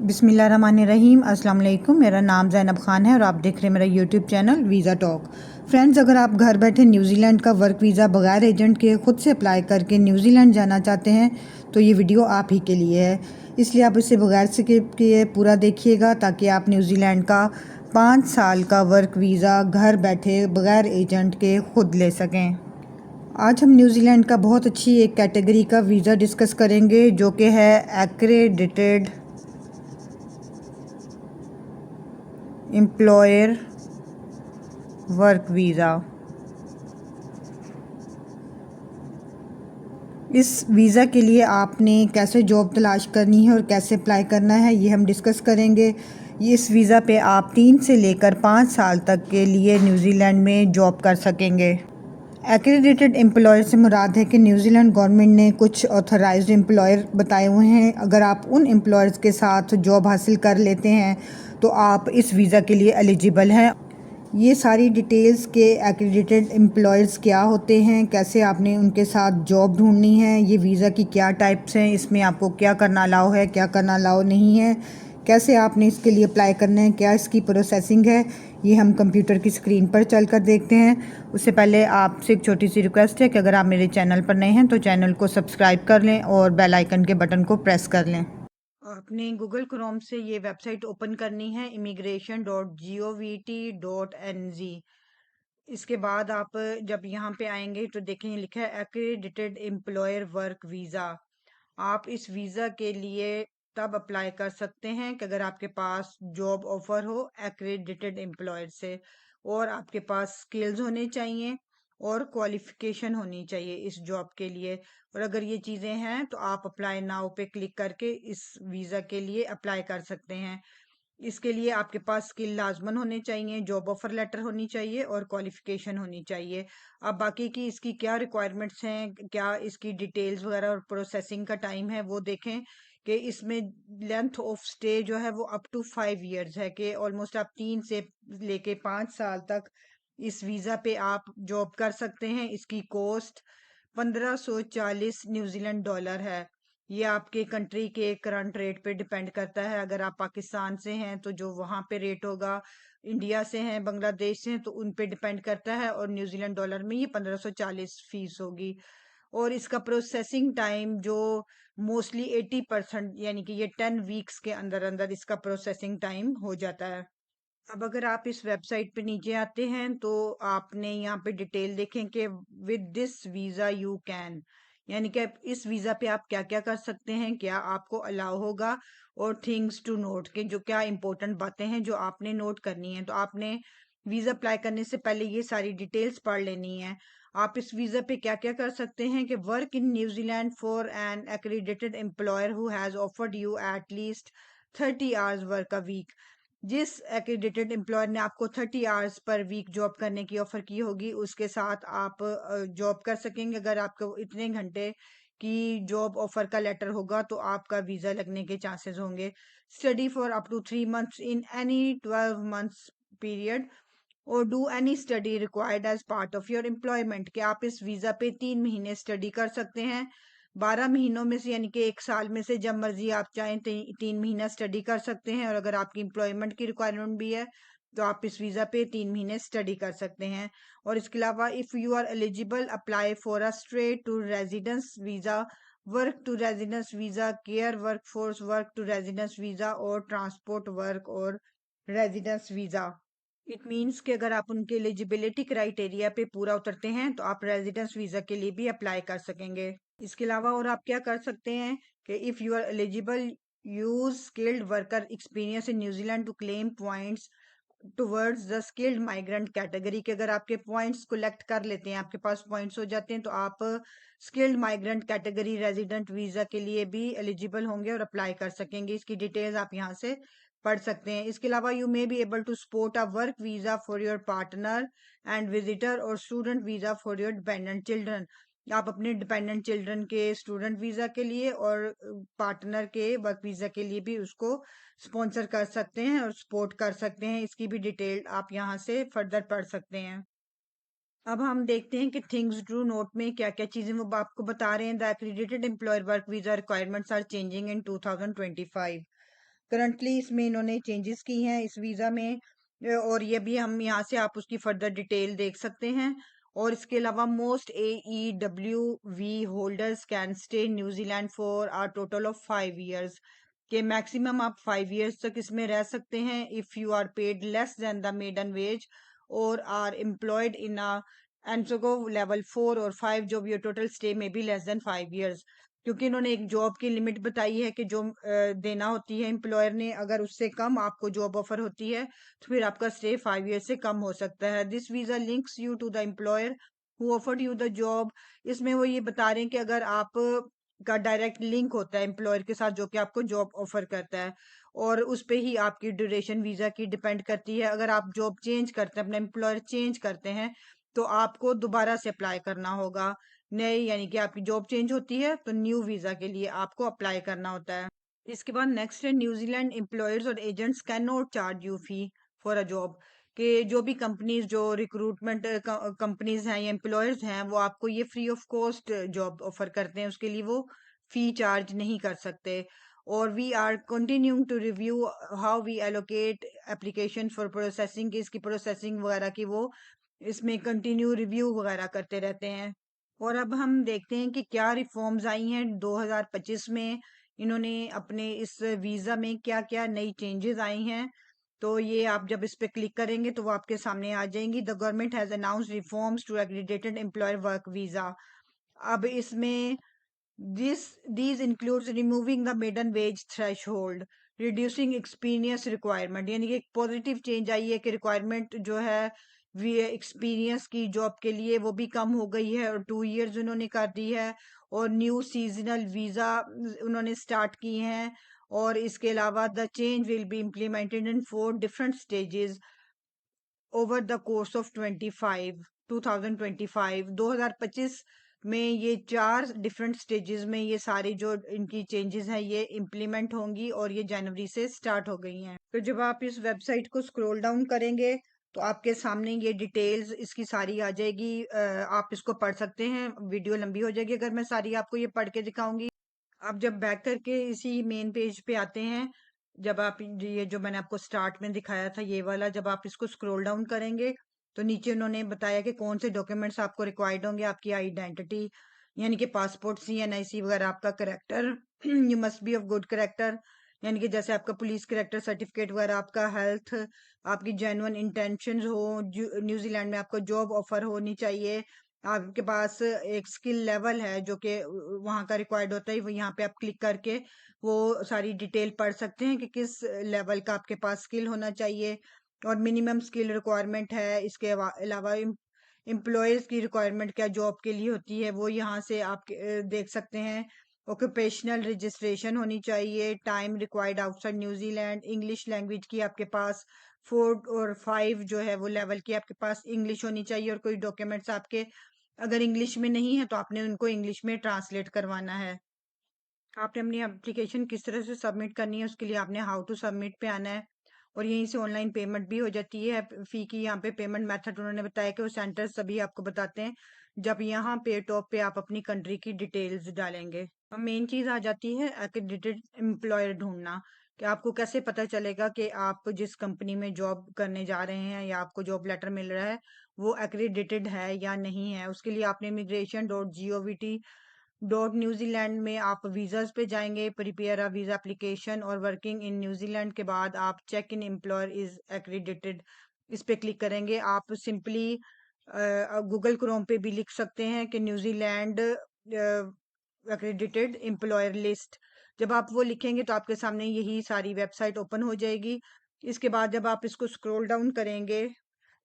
बिस्मिल्लाहिर्रहमानिर्रहीम। अस्सलाम वालेकुम। मेरा नाम ज़ैनब ख़ान है और आप देख रहे हैं मेरा YouTube channel visa talk. Friends, अगर आप घर बैठे न्यूजीलैंड का वर्क वीज़ा बगैर एजेंट के ख़ुद से अप्लाई करके न्यूजीलैंड जाना चाहते हैं तो ये वीडियो आप ही के लिए है। इसलिए आप इसे बगैर स्किप किए पूरा देखिएगा ताकि आप न्यूजीलैंड का 5 साल का वर्क वीज़ा घर बैठे बगैर एजेंट के ख़ुद ले सकें। आज हम न्यूजीलैंड का बहुत अच्छी एक कैटेगरी का वीज़ा डिस्कस करेंगे जो कि है एक्रेडिटेड एम्प्लॉयर वर्क वीज़ा। इस वीज़ा के लिए आपने कैसे जॉब तलाश करनी है और कैसे अप्लाई करना है ये हम डिस्कस करेंगे। इस वीज़ा पे आप 3 से लेकर 5 साल तक के लिए न्यूजीलैंड में जॉब कर सकेंगे। एक्रेडिटेड एम्प्लॉयर से मुराद है कि न्यूजीलैंड गवर्नमेंट ने कुछ ऑथराइज्ड एम्प्लॉयर बताए हुए हैं। अगर आप उन एम्प्लॉयर्स के साथ जॉब हासिल कर लेते हैं तो आप इस वीज़ा के लिए एलिजिबल हैं। ये सारी डिटेल्स के एक्रेडिटेड एम्प्लॉयर्स क्या होते हैं, कैसे आपने उनके साथ जॉब ढूंढनी है, ये वीज़ा की क्या टाइप्स हैं, इसमें आपको क्या करना अलाउ है, क्या करना अलाउ नहीं है, कैसे आपने इसके लिए अप्लाई करना है, क्या इसकी प्रोसेसिंग है, ये हम कंप्यूटर की स्क्रीन पर चलकर देखते हैं। उससे पहले आपसे एक छोटी सी रिक्वेस्ट है कि अगर आप मेरे चैनल पर नए हैं तो चैनल को सब्सक्राइब कर लें और बेल आइकन के बटन को प्रेस कर लें। आपने गूगल क्रोम से ये वेबसाइट ओपन करनी है immigration.gov.nz। इसके बाद आप जब यहाँ पे आएंगे तो देखेंगे लिखा है एक्रेडिटेड एम्प्लॉयर वर्क वीज़ा। आप इस वीज़ा के लिए तब अप्लाई कर सकते हैं कि अगर आपके पास जॉब ऑफर हो एक्रेडिटेड एम्प्लॉयर से और आपके पास स्किल्स होने चाहिए और क्वालिफिकेशन होनी चाहिए इस जॉब के लिए। और अगर ये चीज़ें हैं तो आप अप्लाई नाउ पे क्लिक करके इस वीज़ा के लिए अप्लाई कर सकते हैं। इसके लिए आपके पास स्किल लाजमन होने चाहिए, जॉब ऑफर लेटर होनी चाहिए और क्वालिफिकेशन होनी चाहिए। अब बाकी की इसकी क्या रिक्वायरमेंट्स हैं, क्या इसकी डिटेल्स वगैरह और प्रोसेसिंग का टाइम है वो देखें कि इसमें लेंथ ऑफ स्टे जो है वो अप टू 5 इयर्स है कि ऑलमोस्ट आप 3 से लेके 5 साल तक इस वीज़ा पे आप जॉब कर सकते हैं। इसकी कॉस्ट 1540 न्यूजीलैंड डॉलर है। ये आपके कंट्री के करंट रेट पे डिपेंड करता है। अगर आप पाकिस्तान से हैं तो जो वहाँ पे रेट होगा, इंडिया से हैं, बांग्लादेश से हैं तो उन पे डिपेंड करता है और न्यूजीलैंड डॉलर में ये 1540 फीस होगी। और इसका प्रोसेसिंग टाइम जो मोस्टली 80% यानी कि ये 10 वीक्स के अंदर अंदर इसका प्रोसेसिंग टाइम हो जाता है। अब अगर आप इस वेबसाइट पे नीचे आते हैं तो आपने यहाँ पे डिटेल देखें कि with this visa you can, यानी कि इस वीज़ा पे आप क्या क्या कर सकते हैं, क्या आपको अलाउ होगा और थिंग्स टू नोट के जो क्या इंपॉर्टेंट बातें हैं जो आपने नोट करनी है। तो आपने वीज़ा अप्लाई करने से पहले ये सारी डिटेल्स पढ़ लेनी है। आप इस वीज़ा पे क्या क्या कर सकते हैं कि work in New Zealand for an accredited employer who has offered you at least 30 hours work a week. जिस एक्रेडिटेड एम्प्लॉयर ने आपको 30 आवर्स पर वीक जॉब करने की ऑफर की होगी उसके साथ आप जॉब कर सकेंगे। अगर आपको इतने घंटे की जॉब ऑफर का लेटर होगा तो आपका वीजा लगने के चांसेस होंगे। Study for up to 3 months in any 12 months period और do any study required as part of your employment, कि आप इस वीजा पे 3 महीने स्टडी कर सकते हैं 12 महीनों में से, यानी कि 1 साल में से जब मर्जी आप चाहें 3 महीना स्टडी कर सकते हैं। और अगर आपकी एम्प्लॉयमेंट की रिक्वायरमेंट भी है तो आप इस वीजा पे 3 महीने स्टडी कर सकते हैं। और इसके अलावा if you are eligible apply for a straight to residence visa, work to residence visa, care workforce work to residence visa और ट्रांसपोर्ट वर्क और रेजिडेंस वीजा। इट मीन्स कि अगर आप उनके एलिजिबिलिटी क्राइटेरिया पे पूरा उतरते हैं तो आप रेजिडेंस वीजा के लिए भी अप्लाई कर सकेंगे। इसके अलावा और आप क्या कर सकते हैं कि if you are eligible use skilled worker experience in New Zealand to claim points towards the skilled migrant category, के अगर आपके पॉइंट्स कलेक्ट कर लेते हैं, आपके पास पॉइंट्स हो जाते हैं तो आप skilled migrant category resident visa के लिए भी एलिजिबल होंगे और अप्लाई कर सकेंगे। इसकी डिटेल्स आप यहाँ से पढ़ सकते हैं। इसके अलावा you may be able to support a work visa for your partner and visitor और student visa for your dependent children. आप अपने डिपेंडेंट चिल्ड्रन के स्टूडेंट वीजा के लिए और पार्टनर के वर्क वीजा के लिए भी उसको स्पॉन्सर कर सकते हैं और सपोर्ट कर सकते हैं। इसकी भी डिटेल आप यहाँ से फर्दर पढ़ सकते हैं। अब हम देखते हैं कि थिंग्स टू नोट में क्या क्या चीजें वो आपको बता रहे हैं। The accredited employer work visa requirements are changing in 2025। Currently इसमें इन्होंने चेंजेस की हैं इस वीज़ा में, और ये भी हम यहाँ से आप उसकी फर्दर डिटेल देख सकते हैं। और इसके अलावा most AEWV holders can stay in New Zealand for a total of 5 years, के मैक्सिमम आप 5 years तक इसमें रह सकते हैं if you are paid less than the median wage और are employed in a ANZSCO level 4 और 5, जो भी टोटल स्टे में भी लेस देन 5 years। क्योंकि इन्होंने एक जॉब की लिमिट बताई है कि जो देना होती है एम्प्लॉयर ने, अगर उससे कम आपको जॉब ऑफर होती है तो फिर आपका स्टे 5 years से कम हो सकता है। This visa links you to the employer who offered you the job. इसमें वो ये बता रहे हैं कि अगर आप का डायरेक्ट लिंक होता है एम्प्लॉयर के साथ जो कि आपको जॉब ऑफर करता है, और उस पे ही आपकी ड्यूरेशन वीजा की डिपेंड करती है। अगर आप जॉब चेंज करते हैं, अपना एम्प्लॉयर चेंज करते हैं, तो आपको दोबारा से अप्लाई करना होगा। नए यानी कि आपकी जॉब चेंज होती है तो न्यू वीजा के लिए आपको अप्लाई करना होता है। इसके बाद नेक्स्ट है न्यूजीलैंड एम्प्लॉयर्स और agents can not charge you fee for a job, कि जो भी कंपनीज जो रिक्रूटमेंट कंपनीज हैं या एम्प्लॉयर्स हैं वो आपको ये free of cost job offer करते हैं, उसके लिए वो फी चार्ज नहीं कर सकते। और we are continuing to review how we allocate application for processing, की इसकी प्रोसेसिंग वगैरह की वो इसमें कंटिन्यू रिव्यू वगैरह करते रहते हैं। और अब हम देखते हैं कि क्या रिफॉर्म्स आई हैं 2025 में, इन्होंने अपने इस वीज़ा में क्या-क्या नई चेंजेस आई हैं। तो ये आप जब इस पे क्लिक करेंगे तो वो आपके सामने आ जाएंगी। The government has announced reforms to accredited employer work visa. अब इसमें these includes removing the maiden wage threshold, reducing experience requirement, यानी कि एक पॉजिटिव चेंज आई है कि रिक्वायरमेंट जो है वी एक्सपीरियंस की जॉब के लिए वो भी कम हो गई है और 2 years उन्होंने कर दी है। और न्यू सीजनल वीजा उन्होंने स्टार्ट की हैं। और इसके अलावा the change will be implemented in 4 different stages over the course of 2025 में ये 4 डिफरेंट स्टेजेस में ये सारी जो इनकी चेंजेस हैं ये इम्प्लीमेंट होंगी और ये जनवरी से स्टार्ट हो गई हैं। तो जब आप इस वेबसाइट को स्क्रॉल डाउन करेंगे तो आपके सामने ये डिटेल्स इसकी सारी आ जाएगी। आप इसको पढ़ सकते हैं, वीडियो लंबी हो जाएगी अगर मैं सारी आपको ये पढ़ के दिखाऊंगी। आप जब बैक करके इसी मेन पेज पे आते हैं, जब आप ये जो मैंने आपको स्टार्ट में दिखाया था ये वाला, जब आप इसको स्क्रॉल डाउन करेंगे तो नीचे उन्होंने बताया कि कौन से डॉक्यूमेंट्स आपको रिक्वायर्ड होंगे। आपकी आइडेंटिटी यानी कि पासपोर्ट, CNIC वगैरह, आपका character you must be of good character, यानी कि जैसे आपका पुलिस करेक्टर सर्टिफिकेट वगैरह, आपका हेल्थ, आपकी जेन्युइन इंटेंशंस हो, न्यूजीलैंड में आपको जॉब ऑफर होनी चाहिए, आपके पास एक स्किल लेवल है जो कि वहाँ का रिक्वायर्ड होता है। वो यहाँ पे आप क्लिक करके वो सारी डिटेल पढ़ सकते हैं कि किस लेवल का आपके पास स्किल होना चाहिए और मिनिमम स्किल रिक्वायरमेंट है। इसके अलावा एम्प्लॉयर्स की रिक्वायरमेंट क्या जॉब के लिए होती है वो यहाँ से आप देख सकते हैं। ऑक्यूपेशनल रजिस्ट्रेशन होनी चाहिए, time required outside New Zealand, English language की आपके पास 4 और 5 जो है वो लेवल की आपके पास इंग्लिश होनी चाहिए, और कोई डॉक्यूमेंट्स आपके अगर इंग्लिश में नहीं है तो आपने उनको इंग्लिश में ट्रांसलेट करवाना है। आपने अपनी एप्लीकेशन किस तरह से सबमिट करनी है उसके लिए आपने हाउ टू सबमिट पे आना है, और यहीं से ऑनलाइन पेमेंट भी हो जाती है। फी की यहाँ पे पेमेंट मेथड उन्होंने बताया कि वो सेंटर सभी आपको बताते हैं जब यहाँ पे टॉप पे आप अपनी कंट्री की डिटेल्स डालेंगे। अब मेन चीज आ जाती है एक्रेडिटेड एम्प्लॉयर ढूंढना, कि आपको कैसे पता चलेगा कि आप जिस कंपनी में जॉब करने जा रहे हैं या आपको जॉब लेटर मिल रहा है वो एक्रेडिटेड है या नहीं है। उसके लिए आपने immigration.gov.न्यूजीलैंड में आप वीज़ाज पे जाएंगे, प्रिपेयर अ वीज़ा एप्लीकेशन और वर्किंग इन न्यूजीलैंड के बाद आप check in employer is accredited इस पे क्लिक करेंगे। आप सिंपली गूगल क्रोम पे भी लिख सकते हैं कि न्यूजीलैंड एक्रेडिटेड एम्प्लॉयर लिस्ट। जब आप वो लिखेंगे तो आपके सामने यही सारी वेबसाइट ओपन हो जाएगी। इसके बाद जब आप इसको स्क्रॉल डाउन करेंगे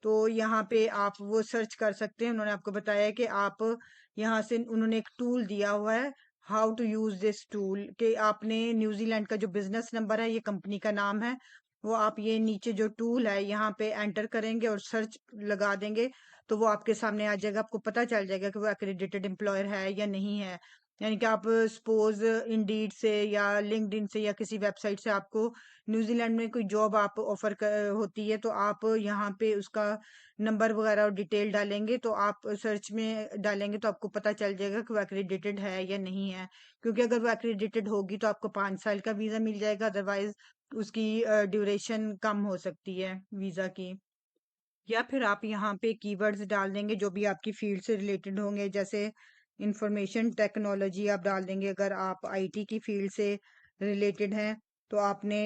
तो यहाँ पे आप वो सर्च कर सकते हैं। उन्होंने आपको बताया है कि आप यहाँ से उन्होंने एक टूल दिया हुआ है, how to use this tool, कि आपने न्यूजीलैंड का जो बिजनेस नंबर है, ये कंपनी का नाम है, वो आप ये नीचे जो टूल है यहाँ पे एंटर करेंगे और सर्च लगा देंगे तो वो आपके सामने आ जाएगा। आपको पता चल जाएगा कि वो एक्रेडिटेड एम्प्लॉयर है या नहीं है। यानी कि आप सपोज इंडीड से या लिंक्डइन से या किसी वेबसाइट से आपको न्यूजीलैंड में कोई जॉब आप ऑफर होती है तो आप यहाँ पे उसका नंबर वगैरह और डिटेल डालेंगे तो आप सर्च में डालेंगे तो आपको पता चल जाएगा कि वो एक्रेडिटेड है या नहीं है। क्योंकि अगर वो एक्रेडिटेड होगी तो आपको 5 साल का वीजा मिल जाएगा, अदरवाइज उसकी ड्यूरेशन कम हो सकती है वीज़ा की। या फिर आप यहाँ पे कीवर्ड्स डाल देंगे जो भी आपकी फील्ड से रिलेटेड होंगे, जैसे इंफॉर्मेशन टेक्नोलॉजी आप डाल देंगे। अगर आप आईटी की फील्ड से रिलेटेड हैं तो आपने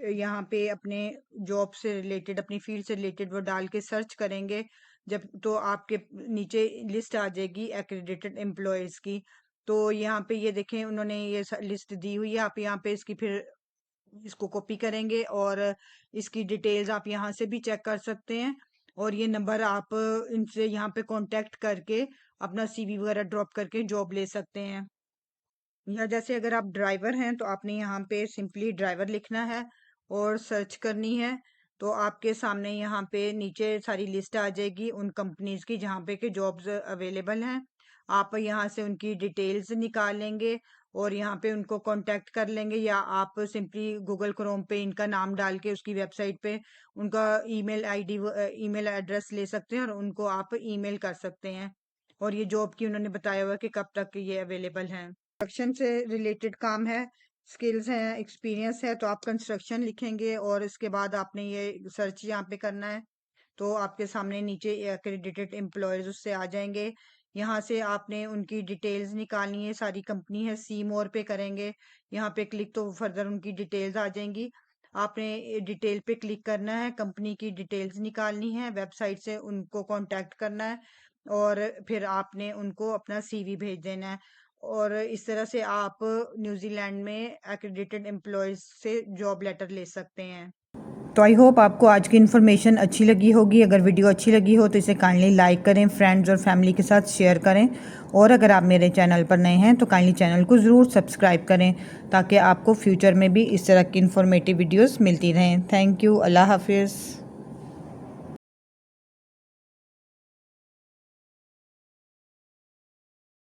यहाँ पे अपने जॉब से रिलेटेड, अपनी फील्ड से रिलेटेड वो डाल के सर्च करेंगे, जब तो आपके नीचे लिस्ट आ जाएगी एक्रेडिटेड एम्प्लॉयज़ की। तो यहाँ पे ये देखें, उन्होंने ये लिस्ट दी हुई है। आप यहाँ पे इसकी फिर इसको कॉपी करेंगे और इसकी डिटेल्स आप यहाँ से भी चेक कर सकते हैं। और ये नंबर आप इनसे यहाँ पे कांटेक्ट करके अपना सीवी वगैरह ड्रॉप करके जॉब ले सकते हैं। या जैसे अगर आप ड्राइवर हैं तो आपने यहाँ पे सिंपली ड्राइवर लिखना है और सर्च करनी है। तो आपके सामने यहाँ पे नीचे सारी लिस्ट आ जाएगी उन कंपनीज की जहाँ पे के जॉब्स अवेलेबल हैं। आप यहाँ से उनकी डिटेल्स निकालेंगे और यहाँ पे उनको कांटेक्ट कर लेंगे, या आप सिंपली गूगल क्रोम पे इनका नाम डाल के उसकी वेबसाइट पे उनका ईमेल आईडी ईमेल एड्रेस ले सकते हैं और उनको आप ईमेल कर सकते हैं। और ये जॉब की उन्होंने बताया हुआ है कि कब तक ये अवेलेबल है। कंस्ट्रक्शन से रिलेटेड काम है, स्किल्स हैं, एक्सपीरियंस है, तो आप कंस्ट्रक्शन लिखेंगे और इसके बाद आपने ये सर्च यहाँ पे करना है। तो आपके सामने नीचे एक्रेडिटेड एम्प्लॉयज उससे आ जाएंगे। यहाँ से आपने उनकी डिटेल्स निकालनी है, सारी कंपनी है, सी मोर पे करेंगे, यहाँ पे क्लिक तो फर्दर उनकी डिटेल्स आ जाएंगी। आपने डिटेल पे क्लिक करना है, कंपनी की डिटेल्स निकालनी है, वेबसाइट से उनको कांटेक्ट करना है और फिर आपने उनको अपना सीवी भेज देना है। और इस तरह से आप न्यूजीलैंड में एक्रेडिटेड एम्प्लॉयज से जॉब लेटर ले सकते हैं। तो आई होप आपको आज की इन्फॉर्मेशन अच्छी लगी होगी। अगर वीडियो अच्छी लगी हो तो इसे काइंडली लाइक करें, फ्रेंड्स और फैमिली के साथ शेयर करें, और अगर आप मेरे चैनल पर नए हैं तो काइंडली चैनल को ज़रूर सब्सक्राइब करें ताकि आपको फ्यूचर में भी इस तरह की इन्फॉर्मेटिव वीडियोस मिलती रहें। Thank you. अल्लाह हाफिज़।